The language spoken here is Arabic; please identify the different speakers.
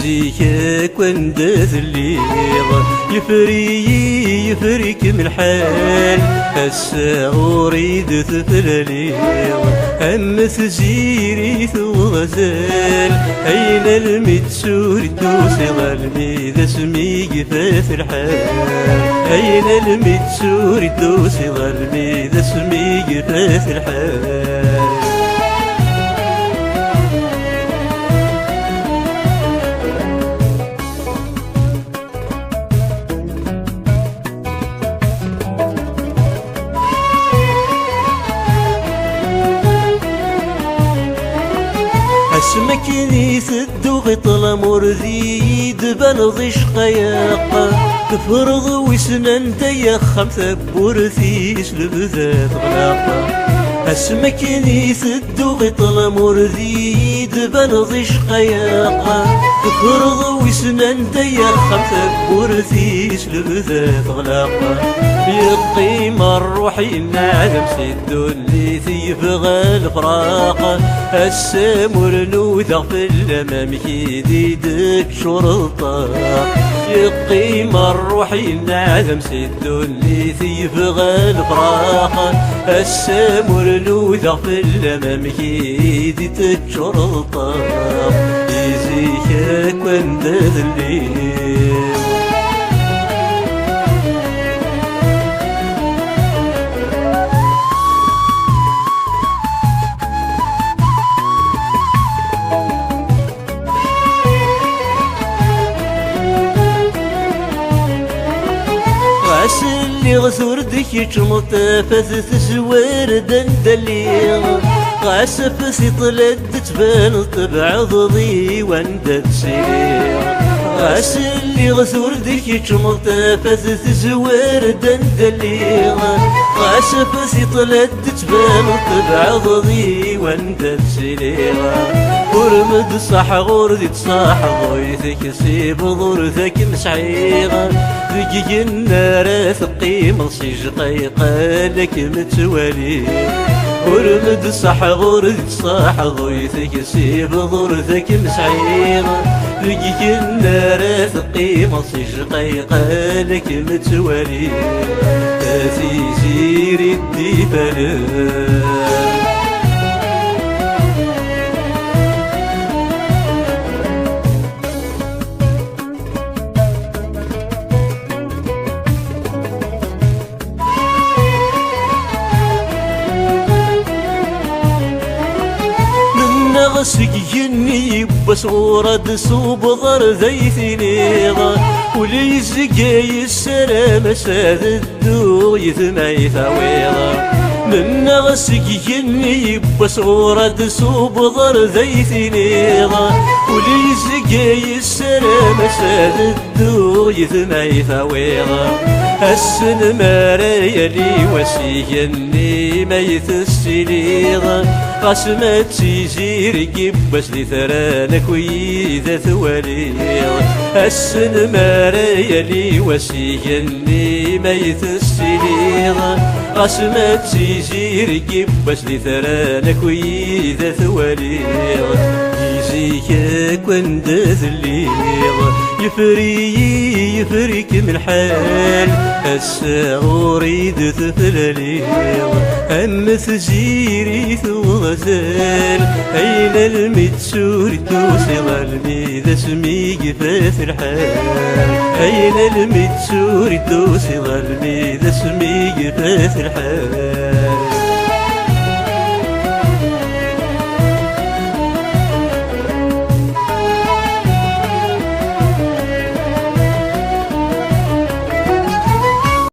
Speaker 1: يزيك وندث الليل يفريك من حال هسا أريد تفلالي أما تزيري وغزال أين المتسور الدوسي ظلمي ذا سمي قفاث الحال أين المتسور الدوسي ظلمي ذا سمي قفاث الحال اسمك نيث الدوغط الامورذي دبل شقياق تفرض وسنان ديخم ثبورثي سلبذات غلاقة اسمك نيث الدوغط الامورذي دبل شقياق تفرض وسنان ديخم ثبورثي سلبذات غلاقة يقيم الروح ينعدم سيدو اللي يبغى الفراق السامر نوثق في الامام يديدك شرطة يقيم الروح ينعدم سيدو اللي يبغى الفراق السامر نوثق في الامام يديدك شرطة يزيك وندذ الليل اللي غثور ديك مطافة تزوار دندلي غاسف سيطلد تبان طبع ضضي واندد سير غاس اللي غثور ديك مطافة تزوار دندلي غاسف سيطلد تبان طبع ضضي واندد سير ورمد صح غردي تصاح ضويثك سيب ضرثك مسعيغة ذقي النار ثقيم صيج قيقة لك متوالي ورمد صح غردي تصاح ضويثك سيب ضرثك مسعيغة ذقي النار ثقيم صيج قيقة لك متوالي تاثي زيري الديفالان سقيني بصورة صوب ضر ذي نيضة ولي زقاي السلام ساد الدو يثمعي ثويضة من سقيني بصورة صوب ضر ذي نيضة ولي زقاي السلام ساد الدو يثمعي ثويضة السن مرايا لي وسيني ميت السليضة قسمت سيزير قبس لي ثرانك ويذا ثواليض السن مرايا لي وسيني ميت السليضة قسمت سيزير قبس لي ثرانك ويذا ثواليض يزيك وندث الليل يفريك من حال هسا أريد تفلالي أما تزيري وغزال أين المتسور الدوسي ظلمي ذا سمي قفاث الحال أين المتسور الدوسي ظلمي ذا سمي قفاث الحال